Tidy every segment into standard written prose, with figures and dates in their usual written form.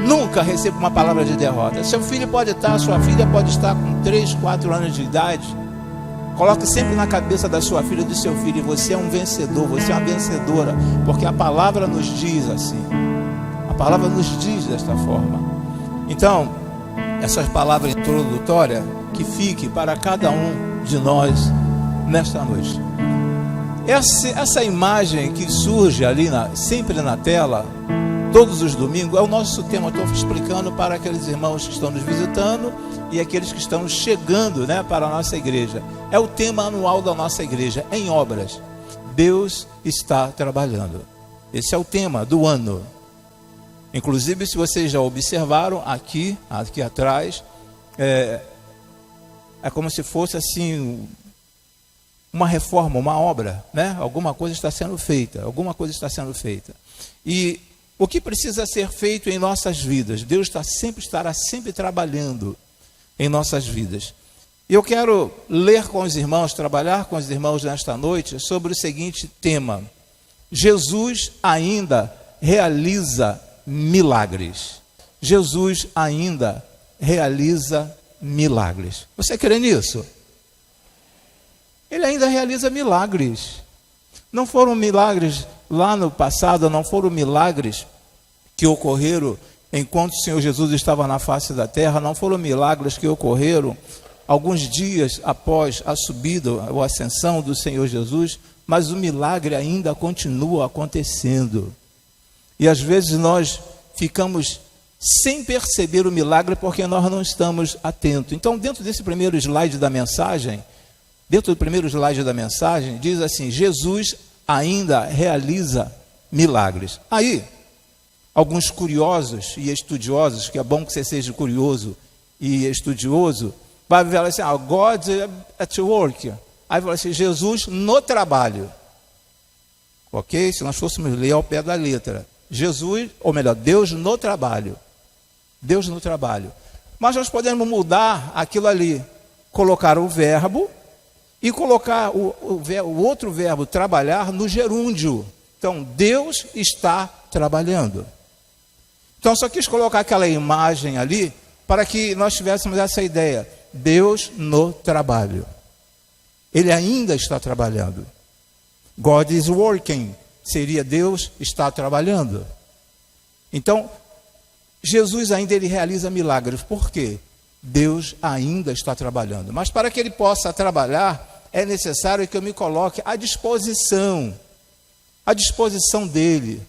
Nunca receba uma palavra de derrota. Seu filho pode estar, sua filha pode estar com 3, 4 anos de idade. Coloque sempre na cabeça da sua filha e do seu filho: você é um vencedor, você é uma vencedora, porque a palavra nos diz assim. A palavra nos diz desta forma. Então, essas palavras introdutórias que fique para cada um de nós nesta noite. Essa imagem que surge ali sempre na tela, todos os domingos, é o nosso tema. Estou explicando para aqueles irmãos que estão nos visitando e aqueles que estão chegando, para a nossa igreja. É o tema anual da nossa igreja, em obras. Deus está trabalhando. Esse é o tema do ano. Inclusive, se vocês já observaram, aqui atrás, é como se fosse assim, uma reforma, uma obra, Alguma coisa está sendo feita, E o que precisa ser feito em nossas vidas? Deus estará sempre trabalhando em nossas vidas. E eu quero ler com os irmãos, trabalhar com os irmãos nesta noite sobre o seguinte tema: Jesus ainda realiza milagres. Jesus ainda realiza milagres. Você crê nisso? Ele ainda realiza milagres. Não foram milagres lá no passado, não foram milagres que ocorreram enquanto o Senhor Jesus estava na face da terra, não foram milagres que ocorreram alguns dias após a subida ou a ascensão do Senhor Jesus, mas o milagre ainda continua acontecendo. E às vezes nós ficamos sem perceber o milagre porque nós não estamos atentos. Então, dentro desse primeiro slide da mensagem, diz assim: Jesus ainda realiza milagres. Aí, alguns curiosos e estudiosos, que é bom que você seja curioso e estudioso, vai falar assim: God at work. Aí fala assim: Jesus no trabalho. Ok? Se nós fôssemos ler ao pé da letra, Jesus, ou melhor, Deus no trabalho. Deus no trabalho. Mas nós podemos mudar aquilo ali, colocar o verbo e colocar o outro verbo, trabalhar, no gerúndio. Então, Deus está trabalhando. Então, só quis colocar aquela imagem ali para que nós tivéssemos essa ideia. Deus no trabalho. Ele ainda está trabalhando. God is working. Seria Deus está trabalhando. Então, Jesus ainda ele realiza milagres. Por quê? Deus ainda está trabalhando. Mas para que ele possa trabalhar, é necessário que eu me coloque à disposição dele.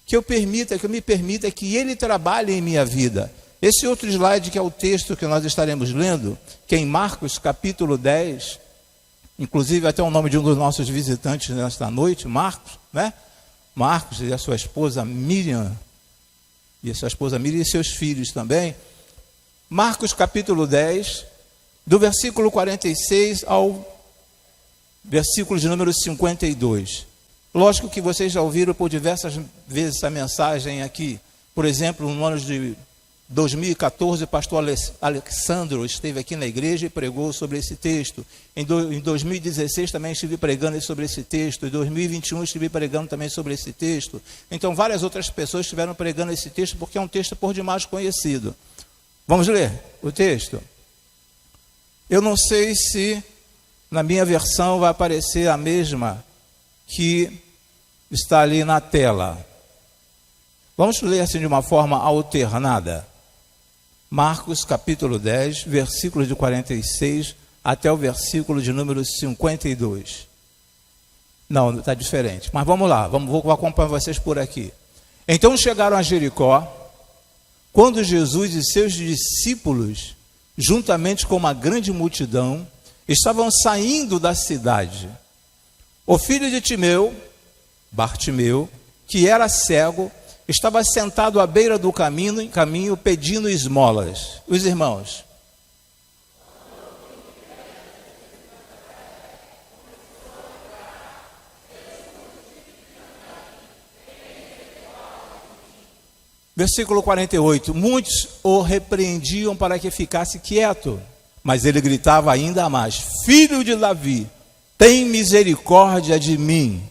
Que eu me permita que ele trabalhe em minha vida. Esse outro slide, que é o texto que nós estaremos lendo, que é em Marcos capítulo 10, inclusive até o nome de um dos nossos visitantes nesta noite, Marcos, Marcos e a sua esposa Miriam, e seus filhos também. Marcos capítulo 10, do versículo 46 ao versículo de número 52. Lógico que vocês já ouviram por diversas vezes essa mensagem aqui. Por exemplo, no ano de 2014, o pastor Alexandro esteve aqui na igreja e pregou sobre esse texto. Em 2016 também estive pregando sobre esse texto. Em 2021 estive pregando também sobre esse texto. Então várias outras pessoas estiveram pregando esse texto, porque é um texto por demais conhecido. Vamos ler o texto? Eu não sei se na minha versão vai aparecer a mesma que está ali na tela. Vamos ler assim de uma forma alternada. Marcos capítulo 10, versículo de 46 até o versículo de número 52. Não, está diferente. Mas vamos lá, vou acompanhar vocês por aqui. Então chegaram a Jericó, quando Jesus e seus discípulos, juntamente com uma grande multidão, estavam saindo da cidade. O filho de Timeu, Bartimeu, que era cego, estava sentado à beira do caminho pedindo esmolas. Os irmãos. Versículo 48. Muitos o repreendiam para que ficasse quieto, mas ele gritava ainda mais: Filho de Davi, tem misericórdia de mim.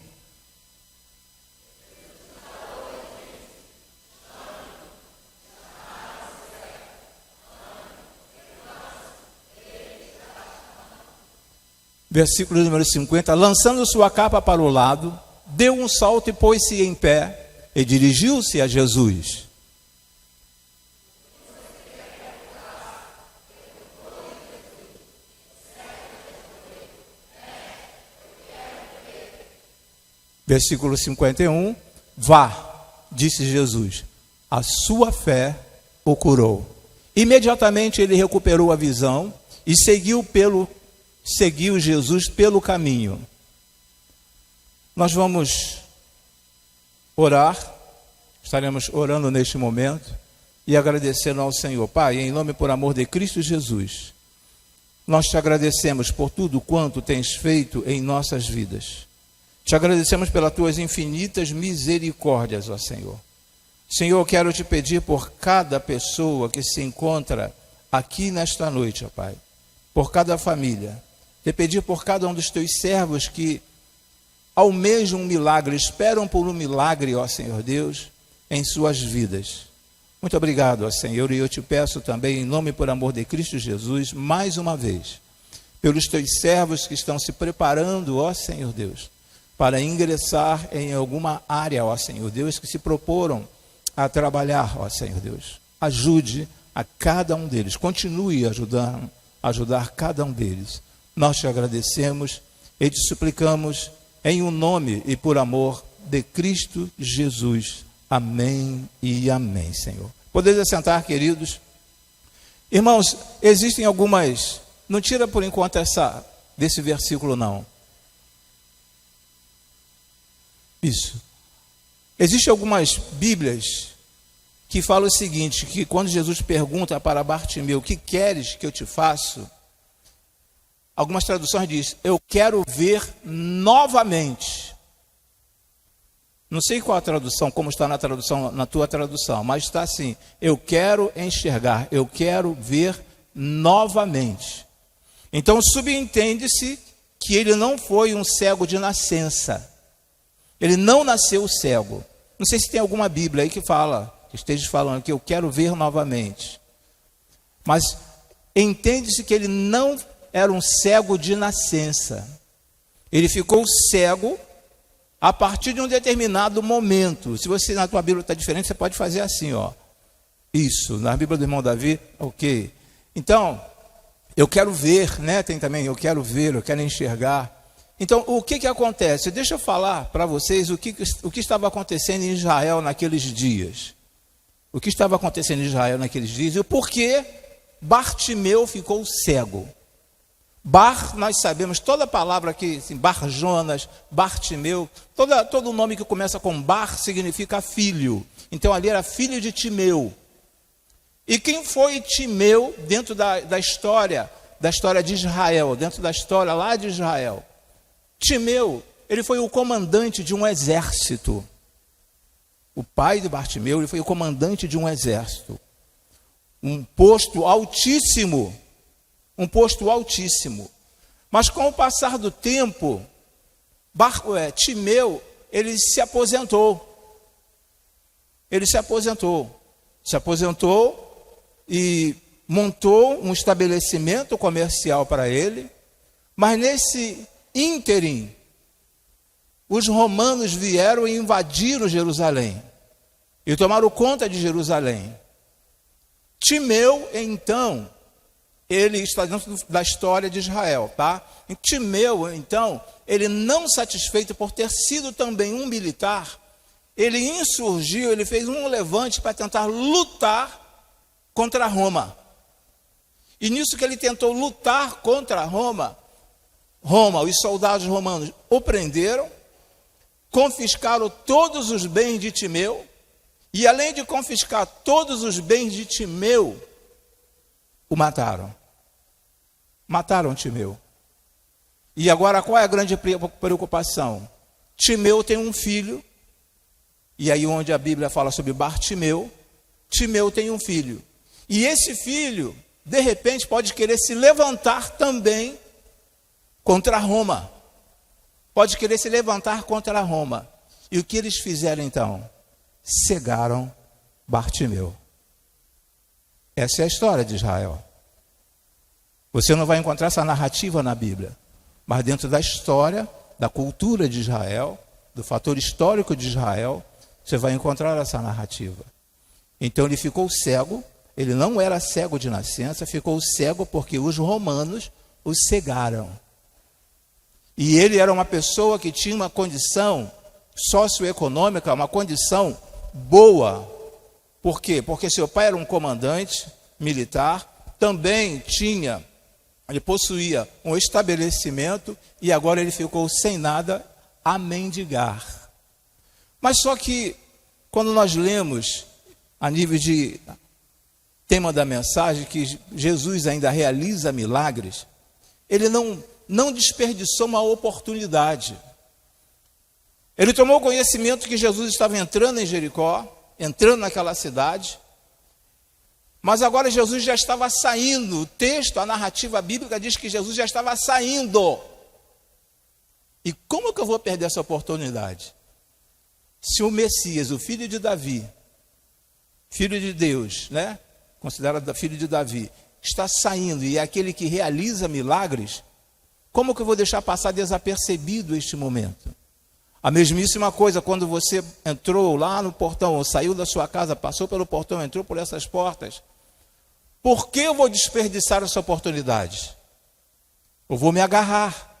Versículo número 50. Lançando sua capa para o lado, deu um salto e pôs-se em pé e dirigiu-se a Jesus. Versículo 51. Vá, disse Jesus, a sua fé o curou. Imediatamente ele recuperou a visão e seguiu Jesus pelo caminho. Nós vamos orar, estaremos orando neste momento e agradecendo ao Senhor. Pai, em nome e por amor de Cristo Jesus, nós te agradecemos por tudo quanto tens feito em nossas vidas. Te agradecemos pelas tuas infinitas misericórdias, ó Senhor. Senhor, quero te pedir por cada pessoa que se encontra aqui nesta noite, ó Pai, por cada família, te pedir por cada um dos teus servos que almejam um milagre, esperam por um milagre, ó Senhor Deus, em suas vidas. Muito obrigado, ó Senhor, e eu te peço também, em nome e por amor de Cristo Jesus, mais uma vez, pelos teus servos que estão se preparando, ó Senhor Deus, para ingressar em alguma área, ó Senhor Deus, que se proporam a trabalhar, ó Senhor Deus. Ajude a cada um deles, continue ajudar cada um deles. Nós te agradecemos e te suplicamos em um nome e por amor de Cristo Jesus. Amém e amém, Senhor. Podeis assentar, queridos. Irmãos, existem algumas... Não tira por enquanto desse versículo, não. Isso. Existem algumas Bíblias que falam o seguinte, que quando Jesus pergunta para Bartimeu, o que queres que eu te faça? Algumas traduções dizem, eu quero ver novamente. Não sei qual a tradução, como está na tua tradução, mas está assim, eu quero enxergar, eu quero ver novamente. Então subentende-se que ele não foi um cego de nascença. Ele não nasceu cego. Não sei se tem alguma Bíblia aí que esteja falando que eu quero ver novamente. Mas entende-se que ele não era um cego de nascença. Ele ficou cego a partir de um determinado momento. Se você na tua Bíblia está diferente, você pode fazer assim, ó. Isso, na Bíblia do irmão Davi, ok. Então, eu quero ver, né? Tem também, eu quero ver, eu quero enxergar. Então, o que acontece? Deixa eu falar para vocês o que estava acontecendo em Israel naqueles dias. O que estava acontecendo em Israel naqueles dias e o porquê Bartimeu ficou cego. Nós sabemos, toda palavra aqui, assim, Bar-Jonas, Bartimeu, todo nome que começa com Bar significa filho. Então, ali era filho de Timeu. E quem foi Timeu dentro da história de Israel, dentro da história lá de Israel? Timeu, ele foi o comandante de um exército. O pai de Bartimeu, ele foi o comandante de um exército. Um posto altíssimo. Mas com o passar do tempo, Timeu, ele se aposentou. Se aposentou e montou um estabelecimento comercial para ele. Mas nesse ínterim, os romanos vieram e invadiram Jerusalém e tomaram conta de Jerusalém. Timeu, então, ele está dentro da história de Israel, tá? E Timeu, então, ele não satisfeito por ter sido também um militar, ele insurgiu, ele fez um levante para tentar lutar contra Roma. E nisso que ele tentou lutar contra Roma, os soldados romanos o prenderam, confiscaram todos os bens de Timeu, e além de confiscar todos os bens de Timeu, o mataram. Mataram Timeu. E agora qual é a grande preocupação? Timeu tem um filho, e aí onde a Bíblia fala sobre Bartimeu, Timeu tem um filho. E esse filho, de repente, pode querer se levantar também contra Roma. Pode querer se levantar contra Roma. E o que eles fizeram então? Cegaram Bartimeu. Essa é a história de Israel. Você não vai encontrar essa narrativa na Bíblia. Mas dentro da história, da cultura de Israel, do fator histórico de Israel, você vai encontrar essa narrativa. Então ele ficou cego, ele não era cego de nascença, ficou cego porque os romanos o cegaram. E ele era uma pessoa que tinha uma condição socioeconômica, uma condição boa. Por quê? Porque seu pai era um comandante militar, também ele possuía um estabelecimento e agora ele ficou sem nada a mendigar. Mas só que quando nós lemos a nível de tema da mensagem que Jesus ainda realiza milagres, ele não desperdiçou uma oportunidade. Ele tomou conhecimento que Jesus estava entrando em Jericó, entrando naquela cidade, mas agora Jesus já estava saindo. O texto, a narrativa bíblica diz que Jesus já estava saindo. E como que eu vou perder essa oportunidade? Se o Messias, o filho de Davi, filho de Deus, né? Considerado filho de Davi, está saindo e é aquele que realiza milagres, como que eu vou deixar passar desapercebido este momento? A mesmíssima coisa quando você entrou lá no portão, ou saiu da sua casa, passou pelo portão, entrou por essas portas. Por que eu vou desperdiçar essa oportunidade? Eu vou me agarrar.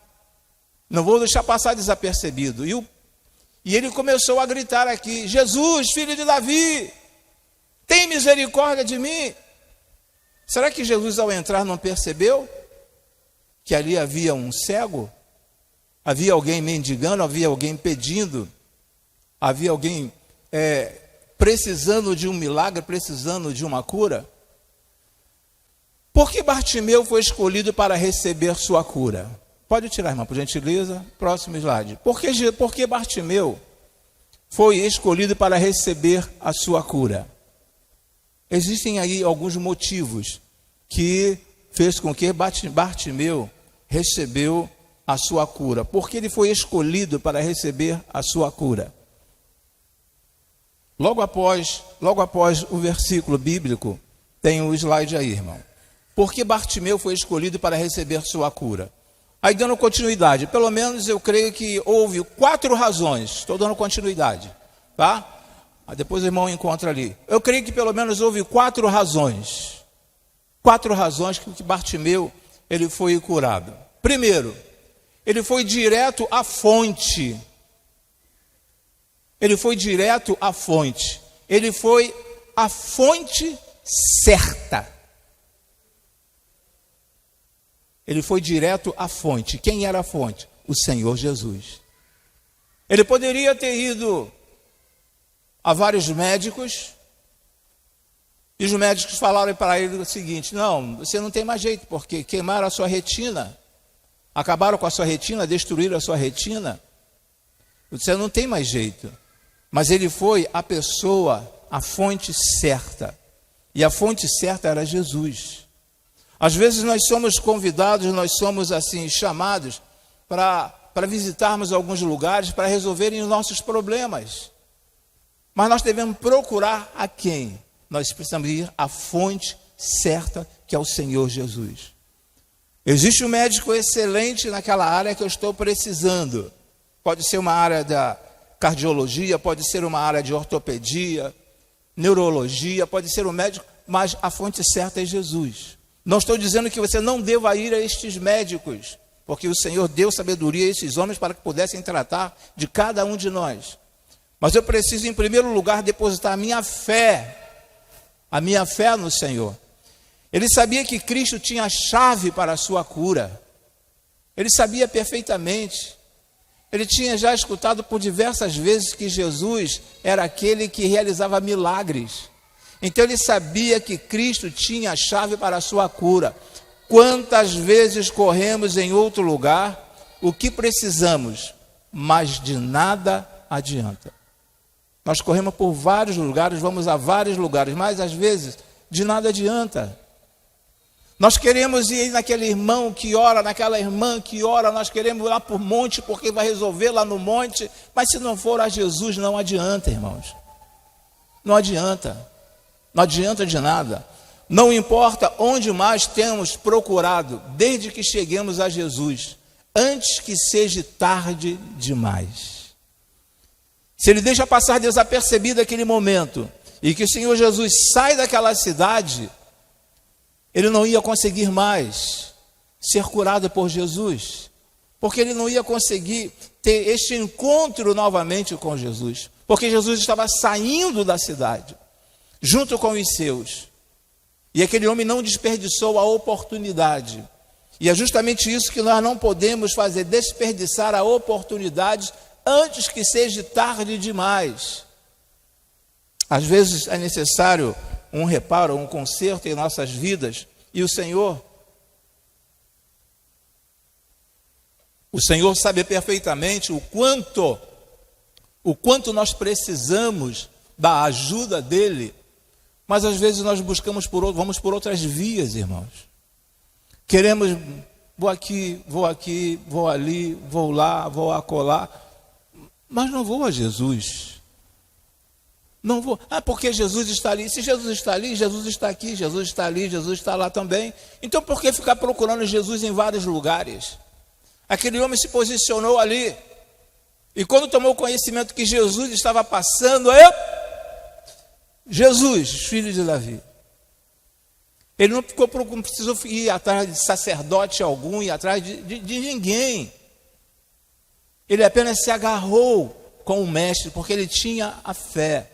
Não vou deixar passar desapercebido. E ele começou a gritar aqui: Jesus, filho de Davi, tem misericórdia de mim. Será que Jesus, ao entrar, não percebeu que ali havia um cego? Havia alguém mendigando, havia alguém pedindo, havia alguém precisando de um milagre, precisando de uma cura? Por que Bartimeu foi escolhido para receber sua cura? Pode tirar, irmão, por gentileza. Próximo slide. Por que Bartimeu foi escolhido para receber a sua cura? Existem aí alguns motivos que fez com que Bartimeu recebeu a sua cura. Por que ele foi escolhido para receber a sua cura? Logo após o versículo bíblico, tem o slide aí, irmão. Por que Bartimeu foi escolhido para receber sua cura? Aí, dando continuidade, pelo menos eu creio que houve 4 razões. Estou dando continuidade, tá? Depois o irmão encontra ali. Eu creio que pelo menos houve 4 razões. 4 razões que Bartimeu ele foi curado. Primeiro, ele foi direto à fonte. Ele foi direto à fonte. Ele foi à fonte certa. Ele foi direto à fonte. Quem era a fonte? O Senhor Jesus. Ele poderia ter ido a vários médicos, e os médicos falaram para ele o seguinte: não, você não tem mais jeito, porque queimaram a sua retina, acabaram com a sua retina, destruíram a sua retina, você não tem mais jeito. Mas ele foi a pessoa, a fonte certa, e a fonte certa era Jesus. Às vezes nós somos convidados, nós somos assim chamados para visitarmos alguns lugares, para resolverem os nossos problemas. Mas nós devemos procurar a quem? Nós precisamos ir à fonte certa, que é o Senhor Jesus. Existe um médico excelente naquela área que eu estou precisando. Pode ser uma área da cardiologia, pode ser uma área de ortopedia, neurologia, pode ser um médico, mas a fonte certa é Jesus. Não estou dizendo que você não deva ir a estes médicos, porque o Senhor deu sabedoria a esses homens para que pudessem tratar de cada um de nós. Mas eu preciso, em primeiro lugar, depositar a minha fé no Senhor. Ele sabia que Cristo tinha a chave para a sua cura. Ele sabia perfeitamente. Ele tinha já escutado por diversas vezes que Jesus era aquele que realizava milagres. Então ele sabia que Cristo tinha a chave para a sua cura. Quantas vezes corremos em outro lugar o que precisamos, mas de nada adianta. Nós corremos por vários lugares, vamos a vários lugares, mas às vezes de nada adianta. Nós queremos ir naquele irmão que ora, naquela irmã que ora, nós queremos ir lá para o monte porque vai resolver lá no monte, mas se não for a Jesus não adianta, irmãos. Não adianta. Não adianta de nada. Não importa onde mais temos procurado, desde que cheguemos a Jesus, antes que seja tarde demais. Se ele deixa passar desapercebido aquele momento, e que o Senhor Jesus sai daquela cidade, ele não ia conseguir mais ser curado por Jesus, porque ele não ia conseguir ter este encontro novamente com Jesus, porque Jesus estava saindo da cidade, junto com os seus, e aquele homem não desperdiçou a oportunidade. E é justamente isso que nós não podemos fazer, desperdiçar a oportunidade antes que seja tarde demais. Às vezes é necessário um reparo, um conserto em nossas vidas, e o Senhor sabe perfeitamente o quanto nós precisamos da ajuda dele, mas às vezes nós vamos por outras vias, irmãos. Queremos, vou aqui, vou ali, vou lá, vou acolá, mas não vou a Jesus. Não vou. Porque Jesus está ali. Se Jesus está ali, Jesus está aqui, Jesus está ali, Jesus está lá também. Então por que ficar procurando Jesus em vários lugares? Aquele homem se posicionou ali, e quando tomou conhecimento que Jesus estava passando, Jesus, filho de Davi. Ele não precisou ir atrás de sacerdote algum, ir atrás de ninguém. Ele apenas se agarrou com o mestre, porque ele tinha a fé.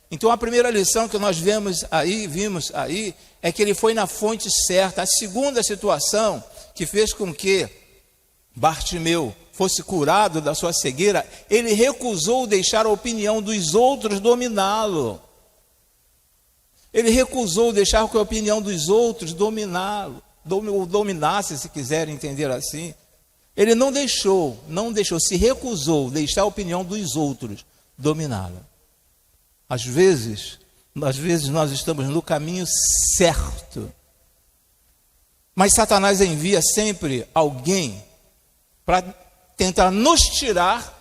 Então a primeira lição que nós vimos aí, é que ele foi na fonte certa. A segunda situação que fez com que Bartimeu fosse curado da sua cegueira, ele recusou deixar a opinião dos outros dominá-lo. Ele recusou deixar que a opinião dos outros dominasse, se quiser entender assim. Ele não deixou, se recusou deixar a opinião dos outros dominá-lo. Às vezes nós estamos no caminho certo, mas Satanás envia sempre alguém para tentar nos tirar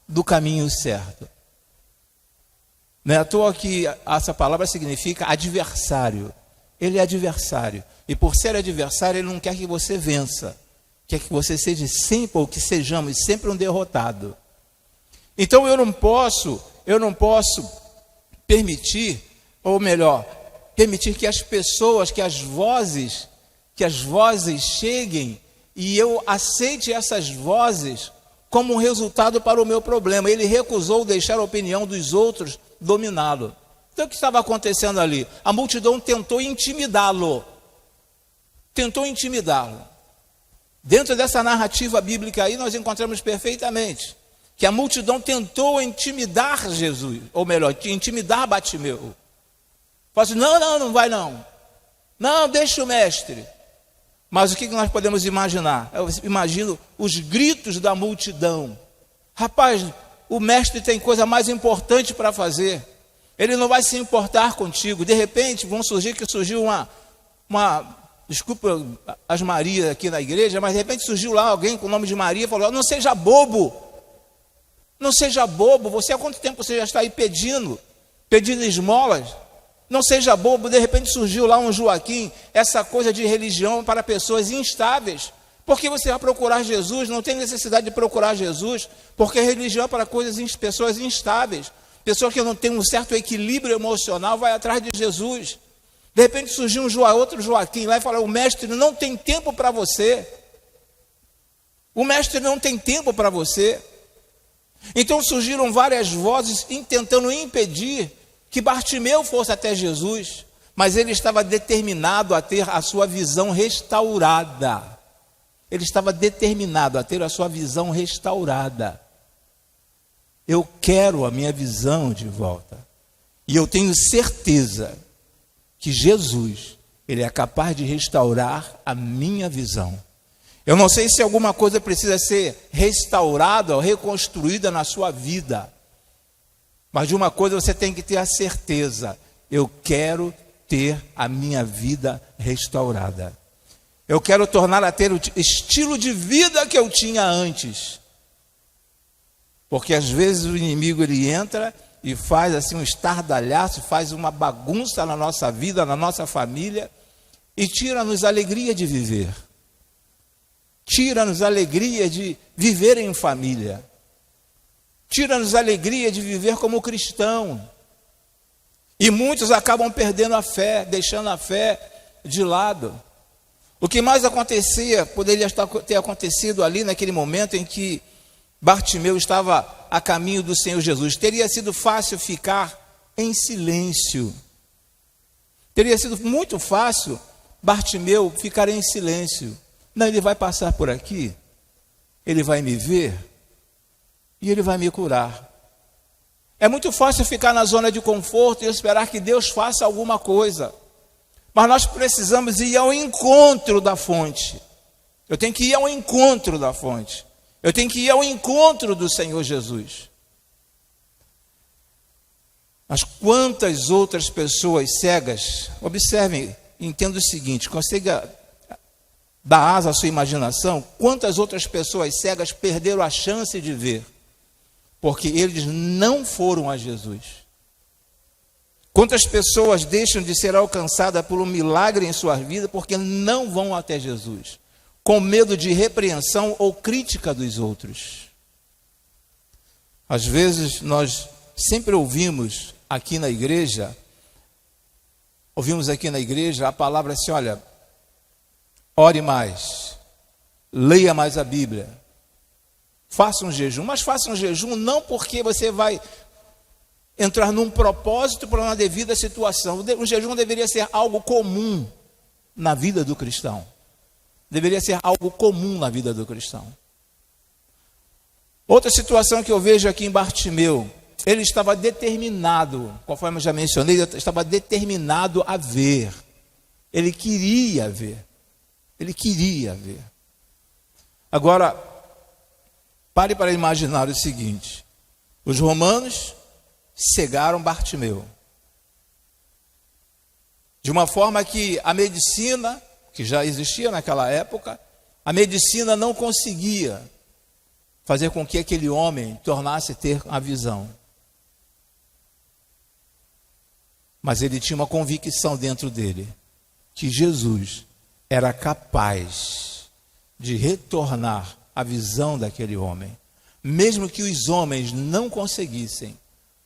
do caminho certo. Não é à toa que essa palavra significa adversário. Ele é adversário. E por ser adversário, ele não quer que você vença. Quer que você seja sempre, ou que sejamos sempre um derrotado. Então eu não posso permitir, ou melhor, permitir que as pessoas, que as vozes cheguem e eu aceite essas vozes como um resultado para o meu problema. Ele recusou deixar a opinião dos outros dominá-lo. Então o que estava acontecendo ali? A multidão tentou intimidá-lo. Dentro dessa narrativa bíblica aí, nós encontramos perfeitamente que a multidão tentou intimidar Jesus, ou melhor, intimidar Bartimeu. Falou assim, não vai não. Não, deixa o mestre. Mas o que nós podemos imaginar? Eu imagino os gritos da multidão. Rapaz, o mestre tem coisa mais importante para fazer. Ele não vai se importar contigo. De repente, surgiu uma desculpa as Marias aqui na igreja, mas de repente surgiu lá alguém com o nome de Maria e falou, não seja bobo, você há quanto tempo você já está aí pedindo esmolas? Não seja bobo. De repente surgiu lá um Joaquim, essa coisa de religião para pessoas instáveis. Porque você vai procurar Jesus, não tem necessidade de procurar Jesus, porque a religião é para pessoas instáveis, pessoas que não têm um certo equilíbrio emocional, vai atrás de Jesus. De repente surgiu outro Joaquim lá e falou, o mestre não tem tempo para você. O mestre não tem tempo para você. Então surgiram várias vozes tentando impedir que Bartimeu fosse até Jesus, mas ele estava determinado a ter a sua visão restaurada. Eu quero a minha visão de volta. E eu tenho certeza que Jesus, ele é capaz de restaurar a minha visão. Eu não sei se alguma coisa precisa ser restaurada ou reconstruída na sua vida, mas de uma coisa você tem que ter a certeza: eu quero ter a minha vida restaurada. Eu quero tornar a ter o estilo de vida que eu tinha antes. Porque às vezes o inimigo ele entra e faz assim um estardalhaço, faz uma bagunça na nossa vida, na nossa família, e tira-nos a alegria de viver. Tira-nos a alegria de viver em família. Tira-nos a alegria de viver como cristão. E muitos acabam perdendo a fé, deixando a fé de lado. O que mais acontecia, poderia ter acontecido ali naquele momento em que Bartimeu estava a caminho do Senhor Jesus. Teria sido fácil ficar em silêncio. Teria sido muito fácil Bartimeu ficar em silêncio. Não, ele vai passar por aqui, ele vai me ver e ele vai me curar. É muito fácil ficar na zona de conforto e esperar que Deus faça alguma coisa. Mas nós precisamos ir ao encontro da fonte. Eu tenho que ir ao encontro da fonte. Eu tenho que ir ao encontro do Senhor Jesus. Mas quantas outras pessoas cegas, observem, entenda o seguinte, consiga dar asa à sua imaginação, quantas outras pessoas cegas perderam a chance de ver, porque eles não foram a Jesus. Quantas pessoas deixam de ser alcançadas por um milagre em sua vida porque não vão até Jesus, com medo de repreensão ou crítica dos outros. Às vezes nós sempre ouvimos aqui na igreja a palavra assim, olha, ore mais, leia mais a Bíblia, faça um jejum, mas faça um jejum não porque você vai entrar num propósito para uma devida situação. O jejum deveria ser algo comum na vida do cristão. Deveria ser algo comum na vida do cristão. Outra situação que eu vejo aqui em Bartimeu, ele estava determinado, conforme eu já mencionei, ele estava determinado a ver. Ele queria ver. Ele queria ver. Agora, pare para imaginar o seguinte: os romanos cegaram Bartimeu, de uma forma que a medicina, que já existia naquela época, a medicina não conseguia fazer com que aquele homem tornasse a ter a visão. Mas ele tinha uma convicção dentro dele, que Jesus era capaz de retornar a visão daquele homem, mesmo que os homens não conseguissem,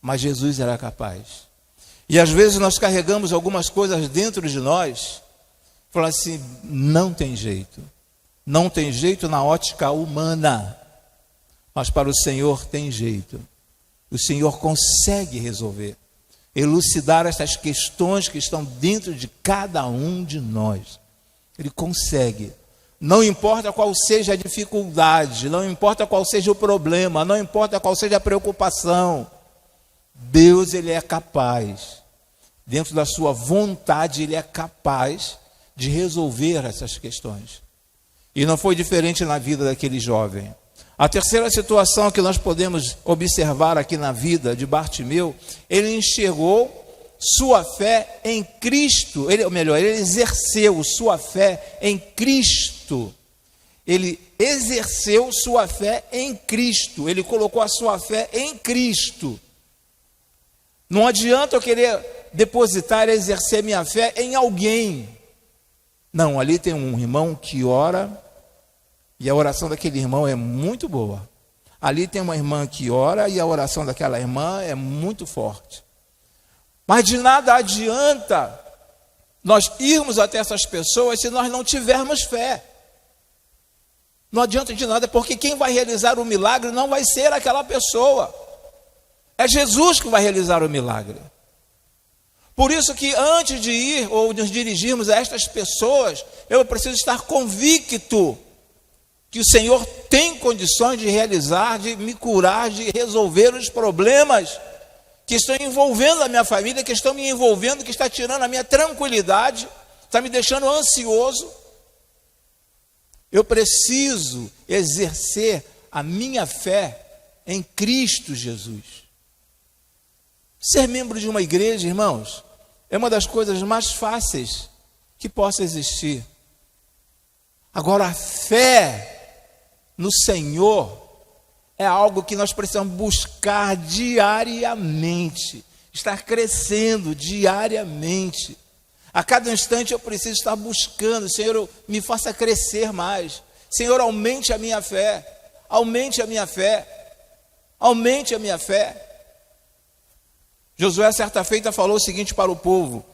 mas Jesus era capaz. E às vezes nós carregamos algumas coisas dentro de nós, falando assim, não tem jeito na ótica humana, mas para o Senhor tem jeito. O Senhor consegue resolver, elucidar essas questões que estão dentro de cada um de nós. Ele consegue. Não importa qual seja a dificuldade, não importa qual seja o problema, não importa qual seja a preocupação, Deus, ele é capaz, dentro da sua vontade, ele é capaz de resolver essas questões. E não foi diferente na vida daquele jovem. A terceira situação que nós podemos observar aqui na vida de Bartimeu, ele enxergou sua fé em Cristo, ele exerceu sua fé em Cristo. Ele exerceu sua fé em Cristo, ele colocou a sua fé em Cristo. Não adianta eu querer depositar e exercer minha fé em alguém. Não, ali tem um irmão que ora, e a oração daquele irmão é muito boa. Ali tem uma irmã que ora, e a oração daquela irmã é muito forte. Mas de nada adianta nós irmos até essas pessoas se nós não tivermos fé. Não adianta de nada, porque quem vai realizar o milagre não vai ser aquela pessoa. É Jesus que vai realizar o milagre. Por isso que antes de ir ou nos dirigirmos a estas pessoas, eu preciso estar convicto que o Senhor tem condições de realizar, de me curar, de resolver os problemas que estão envolvendo a minha família, que estão me envolvendo, que está tirando a minha tranquilidade, está me deixando ansioso. Eu preciso exercer a minha fé em Cristo Jesus. Ser membro de uma igreja, irmãos, é uma das coisas mais fáceis que possa existir. Agora, a fé no Senhor é algo que nós precisamos buscar diariamente, estar crescendo diariamente. A cada instante eu preciso estar buscando, Senhor, me faça crescer mais. Senhor, aumente a minha fé, aumente a minha fé, aumente a minha fé. Josué, certa feita, falou o seguinte para o povo: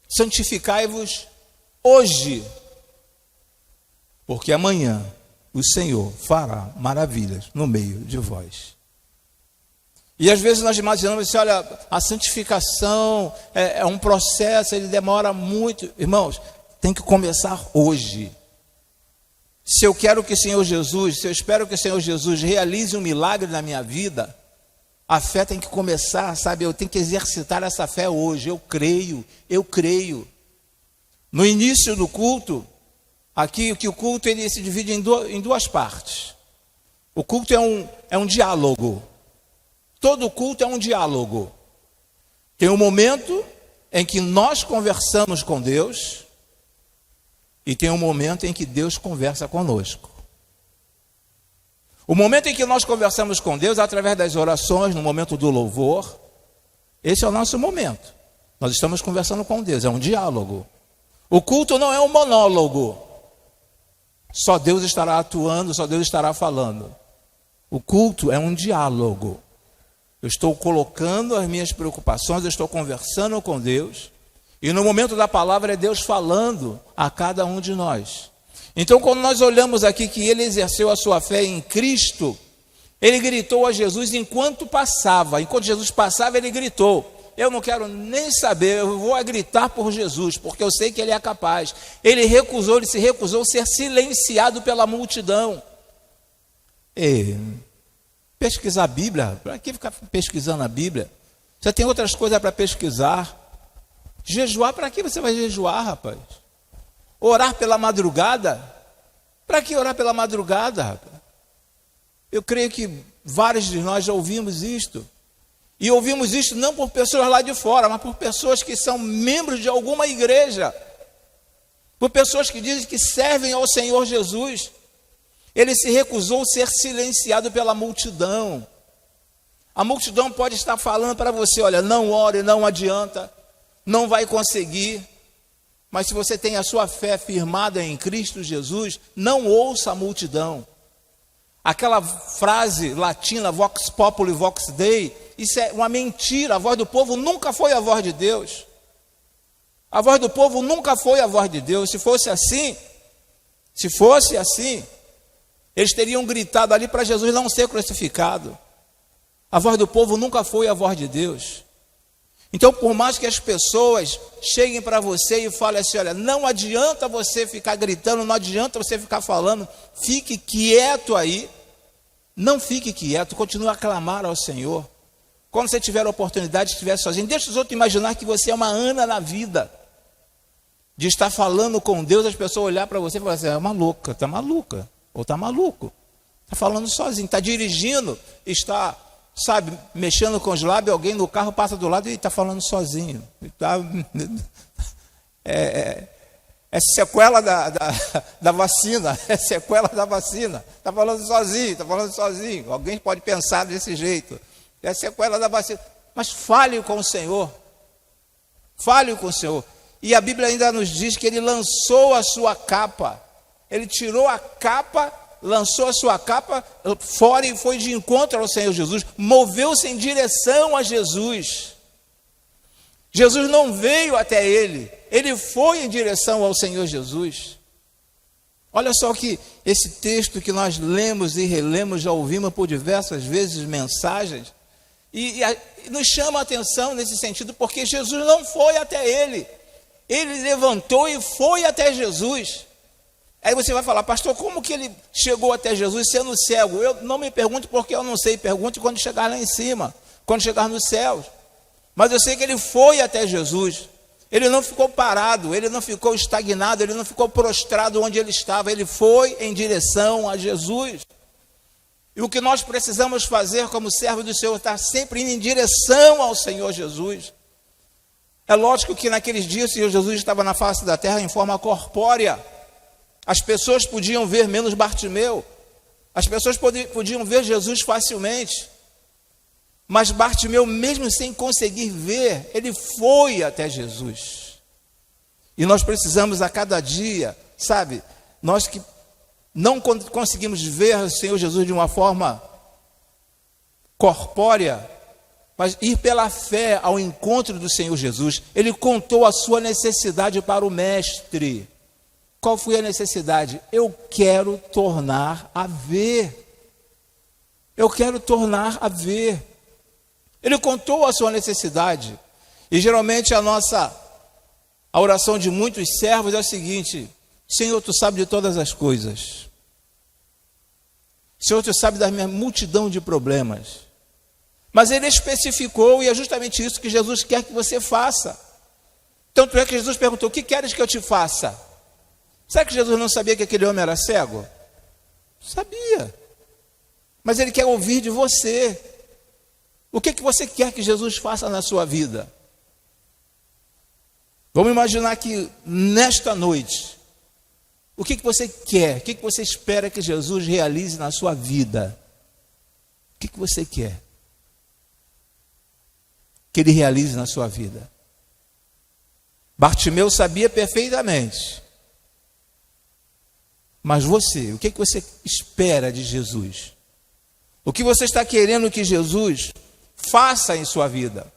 santificai-vos hoje, porque amanhã o Senhor fará maravilhas no meio de vós. E às vezes nós imaginamos assim, olha, a santificação é um processo, ele demora muito. Irmãos, tem que começar hoje. Se eu quero que o Senhor Jesus, se eu espero que o Senhor Jesus realize um milagre na minha vida, a fé tem que começar, sabe? Eu tenho que exercitar essa fé hoje. Eu creio. No início do culto, aqui que o culto ele se divide em duas partes. O culto é um diálogo. Todo culto é um diálogo. Tem um momento em que nós conversamos com Deus e tem um momento em que Deus conversa conosco. O momento em que nós conversamos com Deus, através das orações, no momento do louvor, esse é o nosso momento. Nós estamos conversando com Deus, é um diálogo. O culto não é um monólogo. Só Deus estará atuando, só Deus estará falando. O culto é um diálogo. Eu estou colocando as minhas preocupações, eu estou conversando com Deus, e no momento da palavra é Deus falando a cada um de nós. Então, quando nós olhamos aqui que ele exerceu a sua fé em Cristo, ele gritou a Jesus enquanto Jesus passava, ele gritou: eu não quero nem saber, eu vou gritar por Jesus, porque eu sei que ele é capaz. Ele se recusou a ser silenciado pela multidão. Pesquisar a Bíblia, para que ficar pesquisando a Bíblia? Você tem outras coisas para pesquisar. Jejuar, para que você vai jejuar, rapaz? Orar pela madrugada? Para que orar pela madrugada, rapaz? Eu creio que vários de nós já ouvimos isto. E ouvimos isto não por pessoas lá de fora, mas por pessoas que são membros de alguma igreja. Por pessoas que dizem que servem ao Senhor Jesus. Ele se recusou a ser silenciado pela multidão. A multidão pode estar falando para você: olha, não ore, não adianta, não vai conseguir. Mas se você tem a sua fé firmada em Cristo Jesus, não ouça a multidão. Aquela frase latina, vox populi, vox dei, isso é uma mentira. A voz do povo nunca foi a voz de Deus. A voz do povo nunca foi a voz de Deus. Se fosse assim, eles teriam gritado ali para Jesus não ser crucificado. A voz do povo nunca foi a voz de Deus. Então, por mais que as pessoas cheguem para você e falem assim: olha, não adianta você ficar gritando, não adianta você ficar falando, fique quieto aí. Não fique quieto, continue a clamar ao Senhor. Quando você tiver a oportunidade de estiver sozinho, deixa os outros imaginar que você é uma Ana na vida, de estar falando com Deus, as pessoas olhar para você e falar assim: é maluca, está maluca. Ou está maluco, está falando sozinho, está dirigindo, está, sabe, mexendo com os lábios, alguém no carro passa do lado e está falando sozinho. É sequela da vacina, é sequela da vacina, está falando sozinho, alguém pode pensar desse jeito, é sequela da vacina, mas fale com o Senhor, e a Bíblia ainda nos diz que ele lançou a sua capa. Ele tirou a capa, lançou a sua capa fora e foi de encontro ao Senhor Jesus. Moveu-se em direção a Jesus. Jesus não veio até ele. Ele foi em direção ao Senhor Jesus. Olha só que esse texto que nós lemos e relemos, já ouvimos por diversas vezes mensagens. E nos chama a atenção nesse sentido, porque Jesus não foi até ele. Ele levantou e foi até Jesus. Aí você vai falar: pastor, como que ele chegou até Jesus sendo cego? Eu não me pergunto porque eu não sei, pergunte quando chegar lá em cima, quando chegar nos céus. Mas eu sei que ele foi até Jesus. Ele não ficou parado, ele não ficou estagnado, ele não ficou prostrado onde ele estava, ele foi em direção a Jesus. E o que nós precisamos fazer como servo do Senhor, estar sempre indo em direção ao Senhor Jesus. É lógico que naqueles dias o Senhor Jesus estava na face da terra em forma corpórea. As pessoas podiam ver menos Bartimeu. As pessoas podiam ver Jesus facilmente. Mas Bartimeu, mesmo sem conseguir ver, ele foi até Jesus. E nós precisamos a cada dia, sabe, nós que não conseguimos ver o Senhor Jesus de uma forma corpórea, mas ir pela fé ao encontro do Senhor Jesus, ele contou a sua necessidade para o mestre. Qual foi a necessidade? Eu quero tornar a ver. Eu quero tornar a ver. Ele contou a sua necessidade. E geralmente a oração de muitos servos é a seguinte: Senhor, tu sabes de todas as coisas. Senhor, tu sabes da minha multidão de problemas. Mas ele especificou, e é justamente isso que Jesus quer que você faça. Tanto é que Jesus perguntou: o que queres que eu te faça? Será que Jesus não sabia que aquele homem era cego? Sabia. Mas ele quer ouvir de você. O que você quer que Jesus faça na sua vida? Vamos imaginar que nesta noite, o que você quer? O que você espera que Jesus realize na sua vida? O que você quer que ele realize na sua vida? Bartimeu sabia perfeitamente. Mas você, o que você espera de Jesus? O que você está querendo que Jesus faça em sua vida?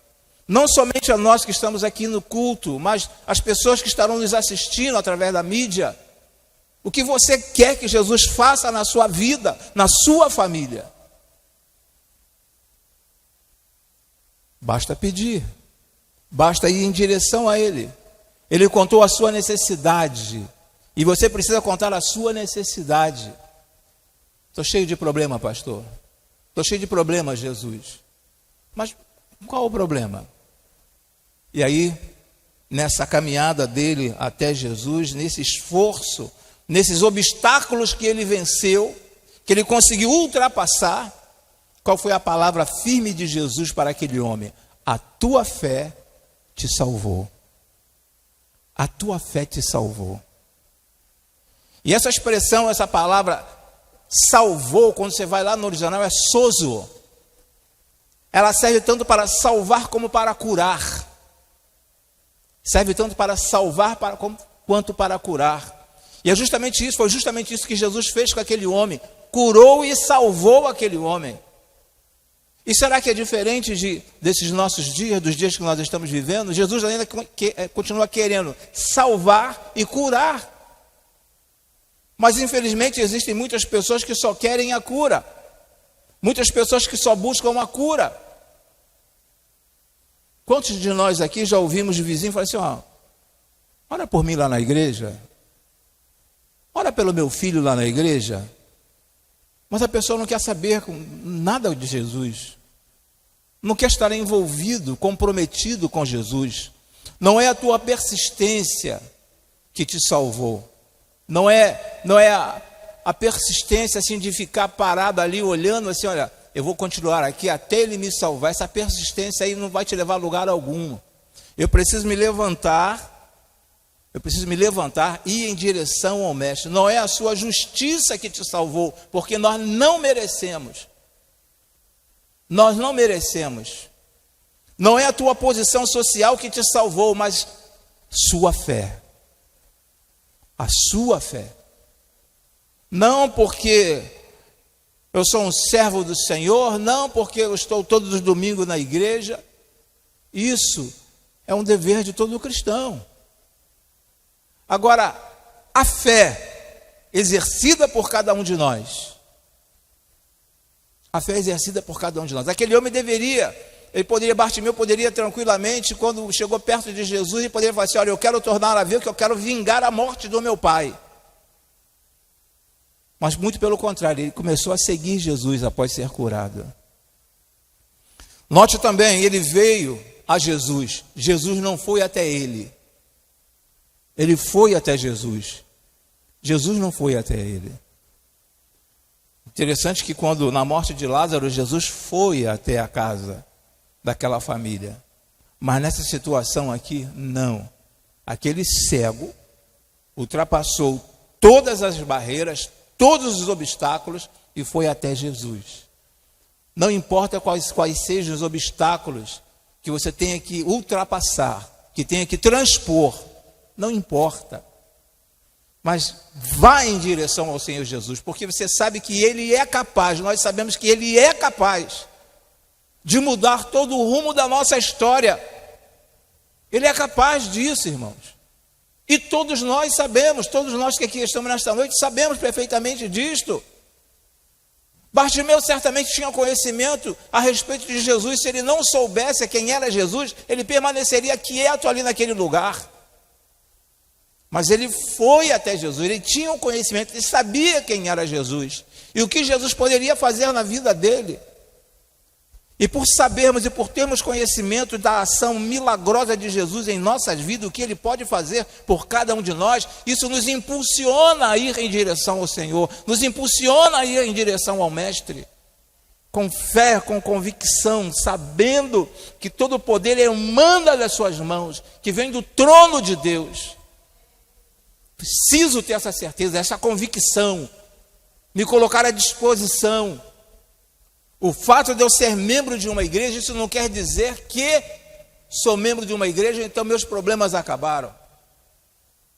Não somente a nós que estamos aqui no culto, mas as pessoas que estarão nos assistindo através da mídia. O que você quer que Jesus faça na sua vida, na sua família? Basta pedir, basta ir em direção a Ele. Ele contou a sua necessidade, e você precisa contar a sua necessidade. Estou cheio de problema, pastor. Estou cheio de problema, Jesus. Mas qual o problema? E aí, nessa caminhada dele até Jesus, nesse esforço, nesses obstáculos que ele venceu, que ele conseguiu ultrapassar, qual foi a palavra firme de Jesus para aquele homem? A tua fé te salvou. A tua fé te salvou. E essa expressão, essa palavra salvou, quando você vai lá no original, é sozo. Ela serve tanto para salvar como para curar. Serve tanto para salvar quanto para curar. E é justamente isso, foi justamente isso que Jesus fez com aquele homem. Curou e salvou aquele homem. E será que é diferente desses nossos dias, dos dias que nós estamos vivendo? Jesus ainda continua querendo salvar e curar. Mas infelizmente existem muitas pessoas que só querem a cura. Muitas pessoas que só buscam a cura. Quantos de nós aqui já ouvimos de vizinho falar assim: ora por mim lá na igreja, ora pelo meu filho lá na igreja. Mas a pessoa não quer saber nada de Jesus, não quer estar envolvido, comprometido com Jesus. Não é a tua persistência que te salvou, não é a persistência assim de ficar parado ali olhando assim: olha, eu vou continuar aqui até ele me salvar. Essa persistência aí não vai te levar a lugar algum. Eu preciso me levantar e ir em direção ao mestre. Não é a sua justiça que te salvou, porque nós não merecemos. Nós não merecemos. Não é a tua posição social que te salvou, mas sua fé. A sua fé. Não porque eu sou um servo do Senhor, não porque eu estou todos os domingos na igreja. Isso é um dever de todo cristão. Agora, a fé exercida por cada um de nós. A fé exercida por cada um de nós. Aquele homem Bartimeu poderia tranquilamente, quando chegou perto de Jesus, ele poderia falar assim: olha, eu quero tornar a ver, porque eu quero vingar a morte do meu pai. Mas muito pelo contrário, ele começou a seguir Jesus após ser curado. Note também, ele veio a Jesus. Jesus não foi até ele. Ele foi até Jesus. Jesus não foi até ele. Interessante que quando na morte de Lázaro, Jesus foi até a casa daquela família. Mas nessa situação aqui, não. Aquele cego ultrapassou todas as barreiras, todos os obstáculos e foi até Jesus. Não importa quais sejam os obstáculos que você tenha que ultrapassar, que tenha que transpor. Não importa. Mas vá em direção ao Senhor Jesus, porque você sabe que Ele é capaz, nós sabemos que Ele é capaz de mudar todo o rumo da nossa história. Ele é capaz disso, irmãos. E todos nós sabemos, todos nós que aqui estamos nesta noite, sabemos perfeitamente disto. Bartimeu certamente tinha conhecimento a respeito de Jesus. Se ele não soubesse quem era Jesus, ele permaneceria quieto ali naquele lugar. Mas ele foi até Jesus, ele tinha um conhecimento, ele sabia quem era Jesus e o que Jesus poderia fazer na vida dele. E por sabermos e por termos conhecimento da ação milagrosa de Jesus em nossas vidas, o que Ele pode fazer por cada um de nós, isso nos impulsiona a ir em direção ao Senhor, nos impulsiona a ir em direção ao Mestre, com fé, com convicção, sabendo que todo o poder emana das suas mãos, que vem do trono de Deus. Preciso ter essa certeza, essa convicção, me colocar à disposição. O fato de eu ser membro de uma igreja, isso não quer dizer que sou membro de uma igreja, então meus problemas acabaram.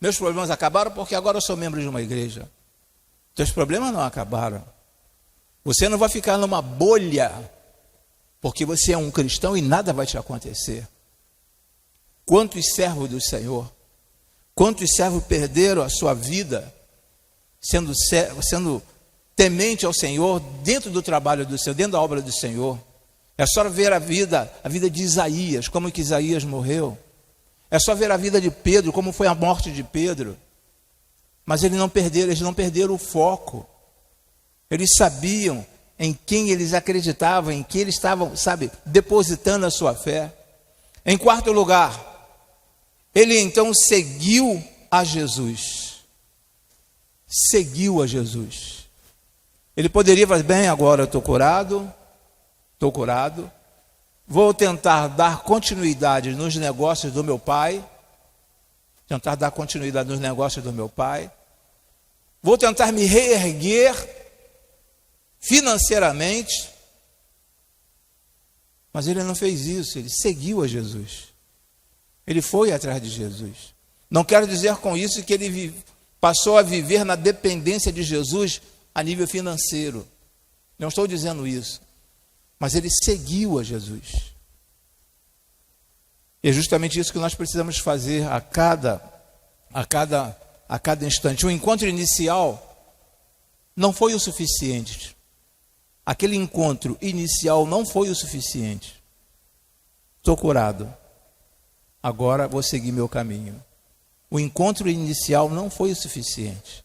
Meus problemas acabaram porque agora eu sou membro de uma igreja. Teus problemas não acabaram. Você não vai ficar numa bolha, porque você é um cristão e nada vai te acontecer. Quantos servos do Senhor, quantos servos perderam a sua vida, sendo temente ao Senhor, dentro do trabalho do Senhor, dentro da obra do Senhor. É só ver a vida de Isaías, como que Isaías morreu. É só ver a vida de Pedro, como foi a morte de Pedro. Mas eles não perderam o foco. Eles sabiam em quem eles acreditavam, em que eles estavam, depositando a sua fé. Em quarto lugar, ele então seguiu a Jesus. Seguiu a Jesus. Ele poderia fazer, bem, agora eu estou curado, vou tentar dar continuidade nos negócios do meu pai, vou tentar me reerguer financeiramente, mas ele não fez isso, ele seguiu a Jesus, ele foi atrás de Jesus. Não quero dizer com isso que ele passou a viver na dependência de Jesus a nível financeiro. Não estou dizendo isso. Mas ele seguiu a Jesus. E é justamente isso que nós precisamos fazer a cada instante. O encontro inicial não foi o suficiente. Aquele encontro inicial não foi o suficiente. Estou curado. Agora vou seguir meu caminho. O encontro inicial não foi o suficiente.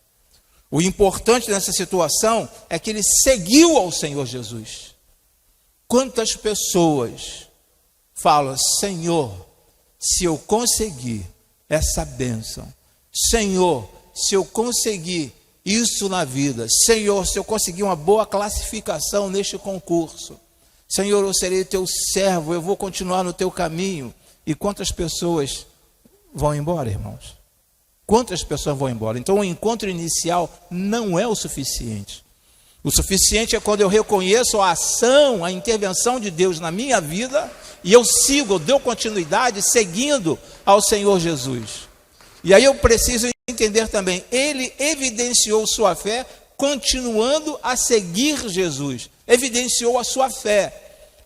O importante nessa situação é que ele seguiu ao Senhor Jesus. Quantas pessoas falam, Senhor, se eu conseguir essa bênção, Senhor, se eu conseguir isso na vida, Senhor, se eu conseguir uma boa classificação neste concurso, Senhor, eu serei teu servo, eu vou continuar no teu caminho. E quantas pessoas vão embora, irmãos? Quantas pessoas vão embora? Então o encontro inicial não é o suficiente. O suficiente é quando eu reconheço a ação, a intervenção de Deus na minha vida e eu dou continuidade seguindo ao Senhor Jesus. E aí eu preciso entender também, ele evidenciou sua fé continuando a seguir Jesus. Evidenciou a sua fé.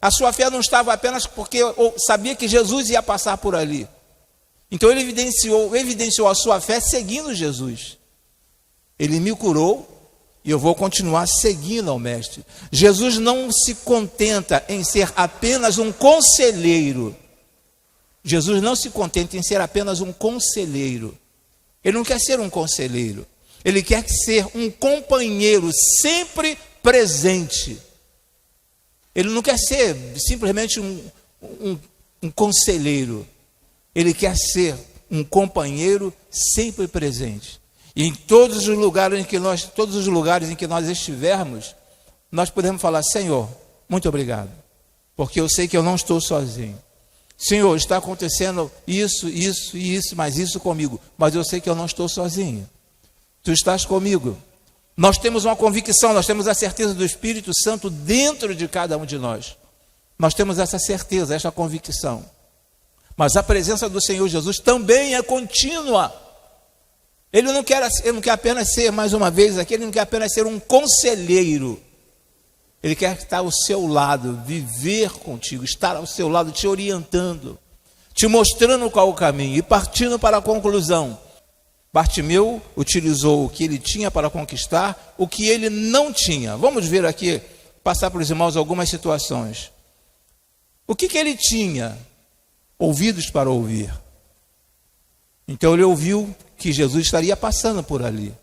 A sua fé não estava apenas porque eu sabia que Jesus ia passar por ali. Então ele evidenciou a sua fé seguindo Jesus. Ele me curou e eu vou continuar seguindo ao Mestre. Jesus não se contenta em ser apenas um conselheiro. Jesus não se contenta em ser apenas um conselheiro. Ele não quer ser um conselheiro. Ele quer ser um companheiro sempre presente. Ele não quer ser simplesmente um conselheiro. Ele quer ser um companheiro sempre presente. E em todos os lugares em que nós estivermos, nós podemos falar, Senhor, muito obrigado, porque eu sei que eu não estou sozinho. Senhor, está acontecendo isso, mas isso comigo, mas eu sei que eu não estou sozinho. Tu estás comigo. Nós temos uma convicção, nós temos a certeza do Espírito Santo dentro de cada um de nós. Nós temos essa certeza, essa convicção. Mas a presença do Senhor Jesus também é contínua. Ele não quer apenas ser, mais uma vez aqui, ele não quer apenas ser um conselheiro. Ele quer estar ao seu lado, viver contigo, estar ao seu lado, te orientando, te mostrando qual o caminho. E partindo para a conclusão, Bartimeu utilizou o que ele tinha para conquistar, o que ele não tinha. Vamos ver aqui, passar para os irmãos algumas situações. O que ele tinha? Ouvidos para ouvir. Então ele ouviu que Jesus estaria passando por ali.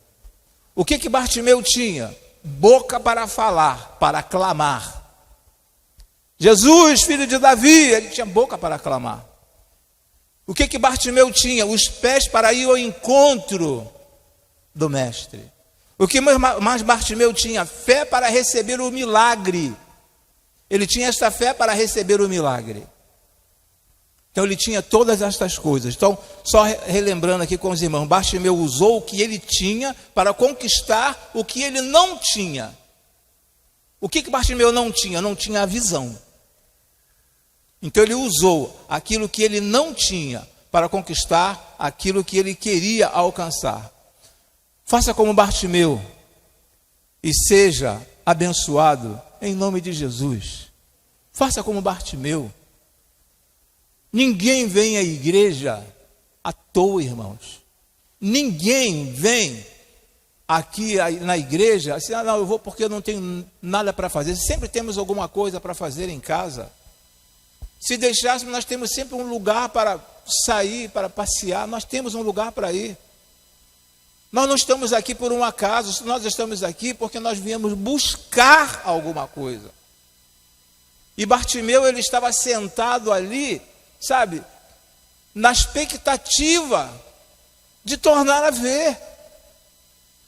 O que Bartimeu tinha? Boca para falar, para clamar. Jesus, filho de Davi, ele tinha boca para clamar. O que Bartimeu tinha? Os pés para ir ao encontro do mestre. O que mais Bartimeu tinha? Fé para receber o milagre. Ele tinha esta fé para receber o milagre. Então ele tinha todas estas coisas. Então, só relembrando aqui com os irmãos, Bartimeu usou o que ele tinha para conquistar o que ele não tinha. O que Bartimeu não tinha? Não tinha a visão. Então ele usou aquilo que ele não tinha para conquistar aquilo que ele queria alcançar. Faça como Bartimeu e seja abençoado em nome de Jesus. Faça como Bartimeu. Ninguém vem à igreja à toa, irmãos. Ninguém vem aqui na igreja assim, não, eu vou porque eu não tenho nada para fazer. Sempre temos alguma coisa para fazer em casa. Se deixássemos, nós temos sempre um lugar para sair, para passear. Nós temos um lugar para ir. Nós não estamos aqui por um acaso. Nós estamos aqui porque nós viemos buscar alguma coisa. E Bartimeu, ele estava sentado ali, sabe, na expectativa de tornar a ver.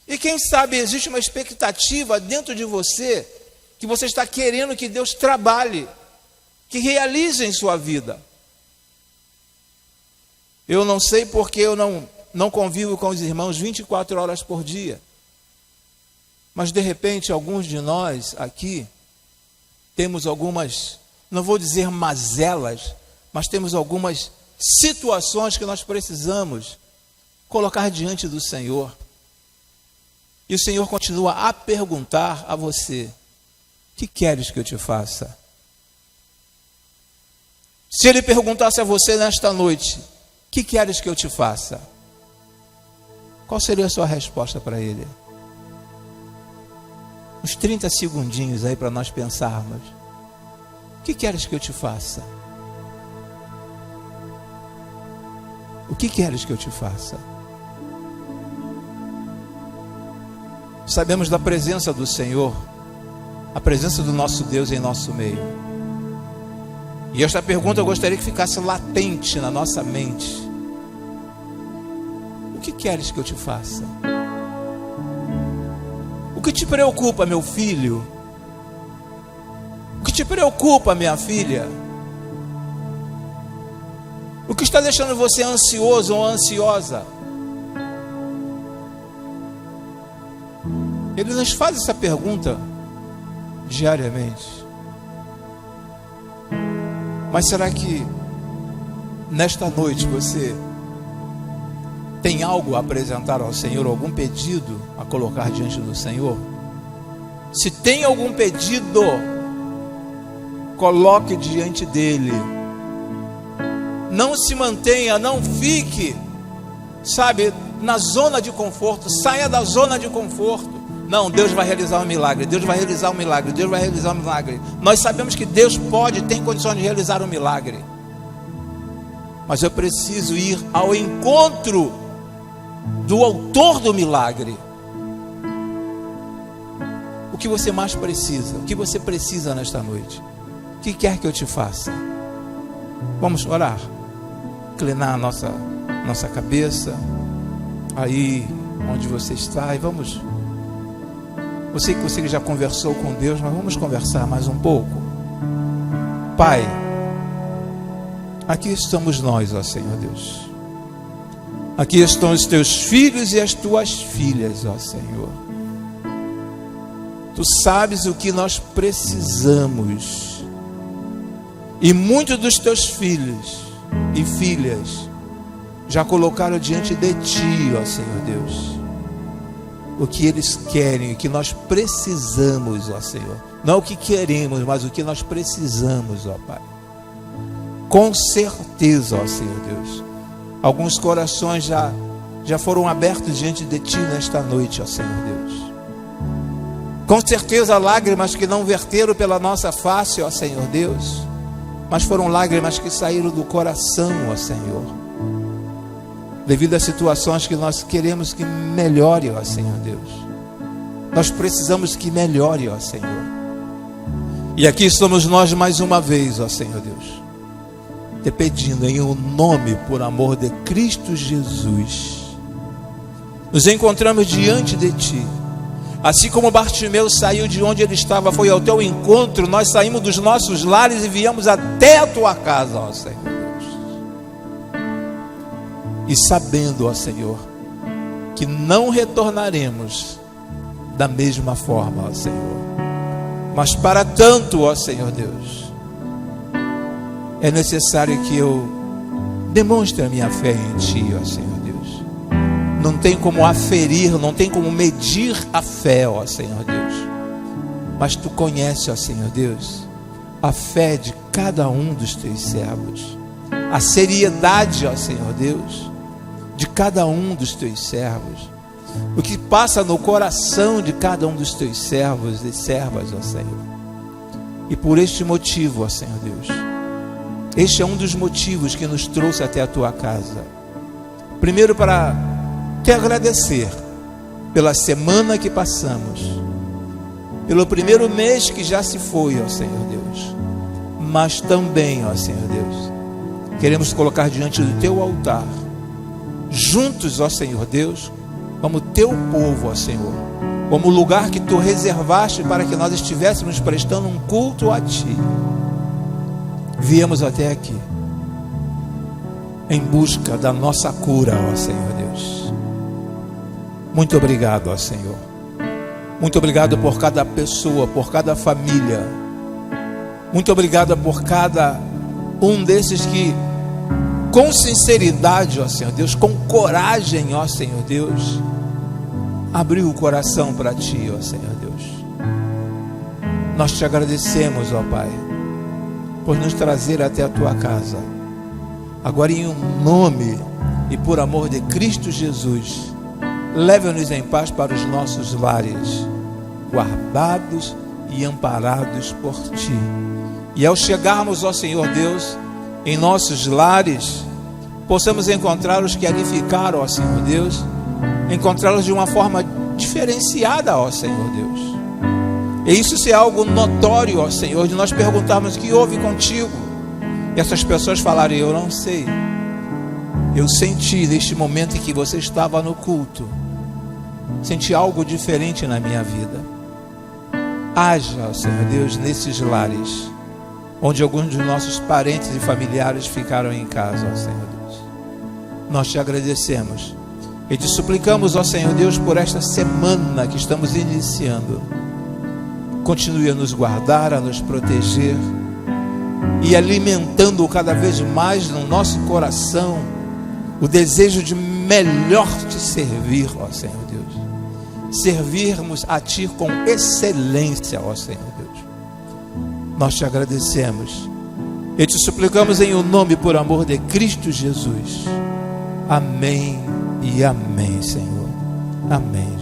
E quem sabe existe uma expectativa dentro de você, que você está querendo que Deus trabalhe, que realize em sua vida. Eu não sei porque eu não convivo com os irmãos 24 horas por dia. Mas de repente alguns de nós aqui temos algumas, não vou dizer mazelas, mas temos algumas situações que nós precisamos colocar diante do Senhor. E o Senhor continua a perguntar a você: que queres que eu te faça? Se Ele perguntasse a você nesta noite: que queres que eu te faça? Qual seria a sua resposta para Ele? Uns 30 segundinhos aí para nós pensarmos. O que queres que eu te faça? O que queres que eu te faça? Sabemos da presença do Senhor, a presença do nosso Deus em nosso meio. E esta pergunta eu gostaria que ficasse latente na nossa mente. O que queres que eu te faça? O que te preocupa, meu filho? O que te preocupa, minha filha? O que está deixando você ansioso ou ansiosa? Ele nos faz essa pergunta diariamente. Mas será que nesta noite você tem algo a apresentar ao Senhor, algum pedido a colocar diante do Senhor? Se tem algum pedido, coloque diante dele. Não se mantenha, não fique, sabe, na zona de conforto. Saia da zona de conforto. Não, Deus vai realizar um milagre, Deus vai realizar um milagre, Deus vai realizar um milagre. Nós sabemos que Deus pode, tem condições de realizar um milagre. Mas eu preciso ir ao encontro do autor do milagre. O que você mais precisa? O que você precisa nesta noite? O que quer que eu te faça? Vamos orar. Inclinar a nossa cabeça aí onde você está e vamos. Eu sei que você já conversou com Deus, mas vamos conversar mais um pouco. Pai, aqui estamos nós, ó Senhor Deus. Aqui estão os teus filhos e as tuas filhas, ó Senhor. Tu sabes o que nós precisamos. E muitos dos teus filhos e filhas já colocaram diante de Ti, ó Senhor Deus, o que eles querem, o que nós precisamos, ó Senhor. Não o que queremos, mas o que nós precisamos, ó Pai. Com certeza, ó Senhor Deus, alguns corações já foram abertos diante de Ti nesta noite, ó Senhor Deus. Com certeza lágrimas que não verteram pela nossa face, ó Senhor Deus, mas foram lágrimas que saíram do coração, ó Senhor, devido a situações que nós queremos que melhore, ó Senhor Deus. Nós precisamos que melhore, ó Senhor. E aqui estamos nós mais uma vez, ó Senhor Deus, te pedindo em o nome, por amor de Cristo Jesus. Nos encontramos diante de Ti. Assim como Bartimeu saiu de onde ele estava, foi ao Teu encontro, nós saímos dos nossos lares e viemos até a Tua casa, ó Senhor Deus. E sabendo, ó Senhor, que não retornaremos da mesma forma, ó Senhor. Mas para tanto, ó Senhor Deus, é necessário que eu demonstre a minha fé em Ti, ó Senhor Deus. Não tem como aferir, não tem como medir a fé, ó Senhor Deus. Mas Tu conheces, ó Senhor Deus, a fé de cada um dos Teus servos. A seriedade, ó Senhor Deus, de cada um dos Teus servos. O que passa no coração de cada um dos Teus servos e servas, ó Senhor. E por este motivo, ó Senhor Deus, este é um dos motivos que nos trouxe até a Tua casa. Primeiro, para Te agradecer pela semana que passamos, pelo primeiro mês que já se foi, ó Senhor Deus. Mas também, ó Senhor Deus, queremos colocar diante do Teu altar, juntos, ó Senhor Deus, como Teu povo, ó Senhor, como lugar que Tu reservaste para que nós estivéssemos prestando um culto a Ti. Viemos até aqui em busca da nossa cura, ó Senhor Deus. Muito obrigado, ó Senhor. Muito obrigado por cada pessoa, por cada família. Muito obrigado por cada um desses que, com sinceridade, ó Senhor Deus, com coragem, ó Senhor Deus, abriu o coração para Ti, ó Senhor Deus. Nós Te agradecemos, ó Pai, por nos trazer até a Tua casa. Agora, em nome e por amor de Cristo Jesus, leve-nos em paz para os nossos lares, guardados e amparados por Ti. E ao chegarmos, ó Senhor Deus, em nossos lares, possamos encontrar os que ali ficaram, ó Senhor Deus, encontrá-los de uma forma diferenciada, ó Senhor Deus. E isso é algo notório, ó Senhor, de nós perguntarmos o que houve contigo. E essas pessoas falarem: eu não sei. Eu senti neste momento em que você estava no culto, senti algo diferente na minha vida. Haja, ó Senhor Deus, nesses lares, onde alguns dos nossos parentes e familiares ficaram em casa, ó Senhor Deus. Nós Te agradecemos e Te suplicamos, ó Senhor Deus, por esta semana que estamos iniciando. Continue a nos guardar, a nos proteger e alimentando cada vez mais no nosso coração o desejo de melhor Te servir, ó Senhor Deus. Servirmos a Ti com excelência, ó Senhor Deus. Nós Te agradecemos e Te suplicamos em o nome, por amor de Cristo Jesus. Amém e amém, Senhor. Amém.